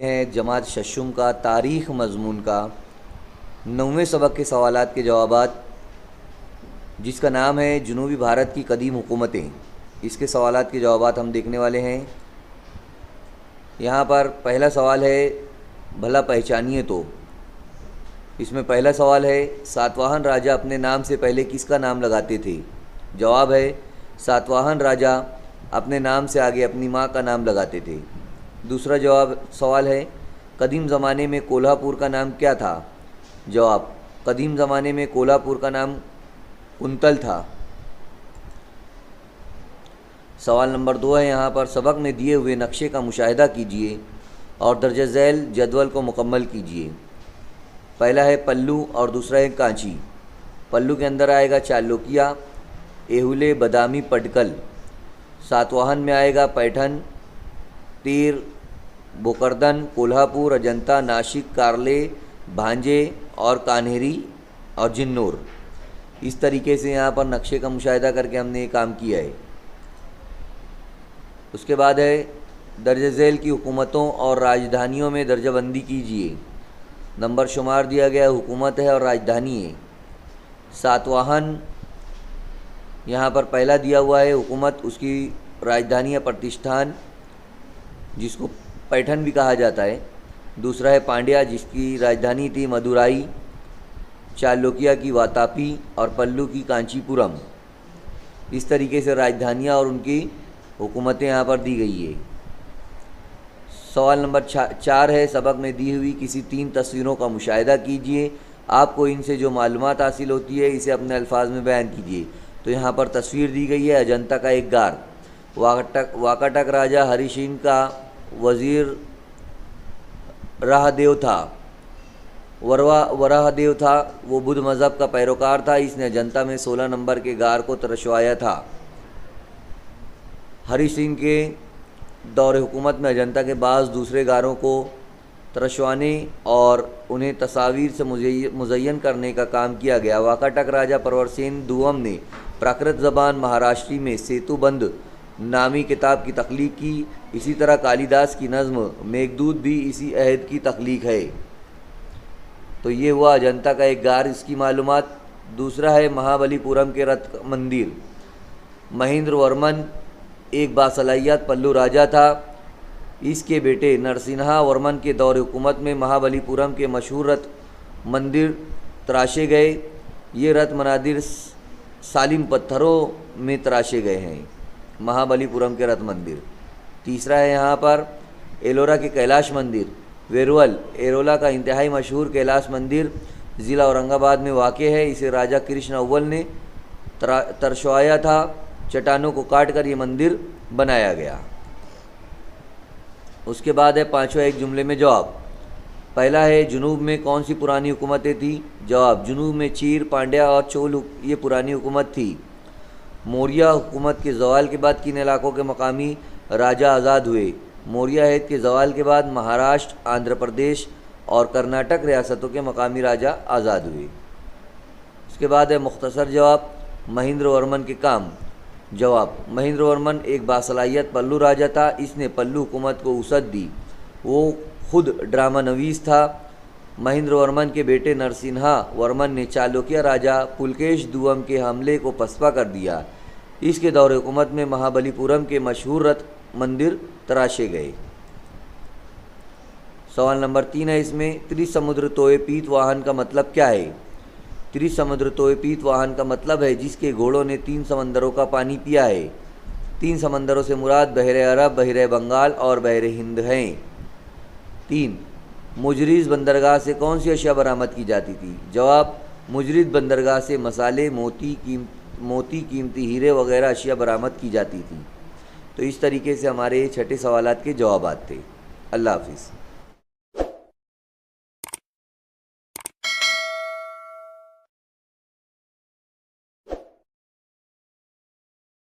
ہے جماعت ششم کا تاریخ مضمون کا 9ویں سبق کے سوالات کے جوابات، جس کا نام ہے جنوبی بھارت کی قدیم حکومتیں۔ اس کے سوالات کے جوابات ہم دیکھنے والے ہیں۔ یہاں پر پہلا سوال ہے بھلا پہچانیے تو۔ اس میں پہلا سوال ہے ساتواہن راجہ اپنے نام سے پہلے کس کا نام لگاتے تھے؟ جواب ہے ساتواہن راجہ اپنے نام سے آگے اپنی ماں کا نام لگاتے تھے۔ دوسرا سوال ہے قدیم زمانے میں کولہا پور کا نام کیا تھا؟ جواب قدیم زمانے میں کولہا پور کا نام کنتل تھا۔ سوال نمبر 2 ہے یہاں پر سبق میں دیے ہوئے نقشے کا مشاہدہ کیجیے اور درجہ ذیل جدول کو مکمل کیجیے۔ پہلا ہے پلو اور دوسرا ہے کانچی۔ پلو کے اندر آئے گا چالوکیا، ایہولے، بدامی، پٹکل۔ ساتواہن میں آئے گا پیٹھن، تیر، بوکردن، کولہا پور، اجنتا، ناسک، کارلے، بھانجے اور کانہیری اور جنور۔ اس طریقے سے یہاں پر نقشے کا مشاہدہ کر کے ہم نے یہ کام کیا ہے۔ اس کے بعد ہے درجہ ذیل کی حکومتوں اور راجدھانیوں میں درجہ بندی کیجیے۔ نمبر شمار دیا گیا حکومت ہے اور راجدھانی ہے۔ ساتواہن یہاں پر پہلا دیا ہوا ہے حکومت، اس کی راجدھانی ہے پرتشٹھان جس کو پیٹھن بھی کہا جاتا ہے۔ دوسرا ہے پانڈیا جس کی راجدھانی تھی مدورائی، چالوکیا کی واتاپی اور پلو کی کانچی پورم۔ اس طریقے سے راجدھانیاں اور ان کی حکومتیں یہاں پر دی گئی ہے۔ سوال نمبر 4 ہے سبق میں دی ہوئی کسی 3 تصویروں کا مشاہدہ کیجیے، آپ کو ان سے جو معلومات حاصل ہوتی ہے اسے اپنے الفاظ میں بیان کیجیے۔ تو یہاں پر تصویر دی گئی ہے اجنتا کا ایک غار۔ واکاٹک راجہ ہری سنگھ کا وزیر راہ دیو تھا۔ وراہ دیو تھا، وہ بدھ مذہب کا پیروکار تھا، اس نے اجنتا میں 16 نمبر کے غار کو ترشوایا تھا۔ ہری سنگھ کے دور حکومت میں اجنتا کے بعض دوسرے غاروں کو ترشوانے اور انہیں تصاویر سے مزین کرنے کا کام کیا گیا۔ واکاٹک راجہ پرور سین دوم نے پراکرت زبان مہاراشٹری میں سیتو بند نامی کتاب کی تخلیق کی۔ اسی طرح کالی داس کی نظم میگھدوت بھی اسی عہد کی تخلیق ہے۔ تو یہ ہوا اجنتا کا ایک غار، اس کی معلومات۔ دوسرا ہے مہابلی پورم کے رتھ مندر۔ مہیندر ورمن ایک باصلاحیت پلو راجہ تھا، اس کے بیٹے نرسنہا ورمن کے دور حکومت میں مہابلی پورم کے مشہور رتھ مندر تراشے گئے۔ یہ رتھ منادر سالم پتھروں میں تراشے گئے ہیں، مہابلی پورم کے رتھ مندر۔ تیسرا ہے یہاں پر ایلورا کے کیلاش مندر۔ ویرول ایرولا کا انتہائی مشہور کیلاش مندر ضلع اورنگ آباد میں واقع ہے، اسے راجہ کرشن اول نے ترشوایا تھا۔ چٹانوں کو کاٹ کر یہ مندر بنایا گیا۔ اس کے بعد ہے پانچواں ایک جملے میں جواب۔ پہلا ہے جنوب میں کون سی پرانی حکومتیں تھیں؟ جواب جنوب میں چیر، پانڈیا اور چول یہ پرانی حکومت تھی۔ موریہ حکومت کے زوال کے بعد کن علاقوں کے مقامی راجہ آزاد ہوئے؟ موریہ عہد کے زوال کے بعد مہاراشٹر، آندھرا پردیش اور کرناٹک ریاستوں کے مقامی راجہ آزاد ہوئے۔ اس کے بعد ہے مختصر جواب۔ مہیندر ورمن کے کام۔ جواب مہیندر ورمن ایک باصلاحیت پلو راجہ تھا، اس نے پلو حکومت کو وسعت دی، وہ خود ڈرامہ نویس تھا۔ مہیندر ورمن کے بیٹے نرسنہا ورمن نے چالوکیا راجہ پلکیش دوم کے حملے کو پسپا کر دیا، اس کے دور حکومت میں مہابلی پورم کے مشہور رتھ مندر تراشے گئے۔ سوال نمبر 3 ہے اس میں تریسمدر توئے پیت واہن کا مطلب کیا ہے؟ تریسمدر توئے پیت واہن کا مطلب ہے جس کے گھوڑوں نے 3 سمندروں کا پانی پیا ہے۔ 3 سمندروں سے مراد بحر عرب، بحر بنگال اور بحر ہند ہیں۔ 3 مجریز بندرگاہ سے کون سی اشیاء برآمد کی جاتی تھی؟ جواب مجریز بندرگاہ سے مسالے، موتی، قیمتی ہیرے وغیرہ اشیاء برآمد کی جاتی تھیں۔ تو اس طریقے سے ہمارے 6 سوالات کے جوابات تھے۔ اللہ حافظ۔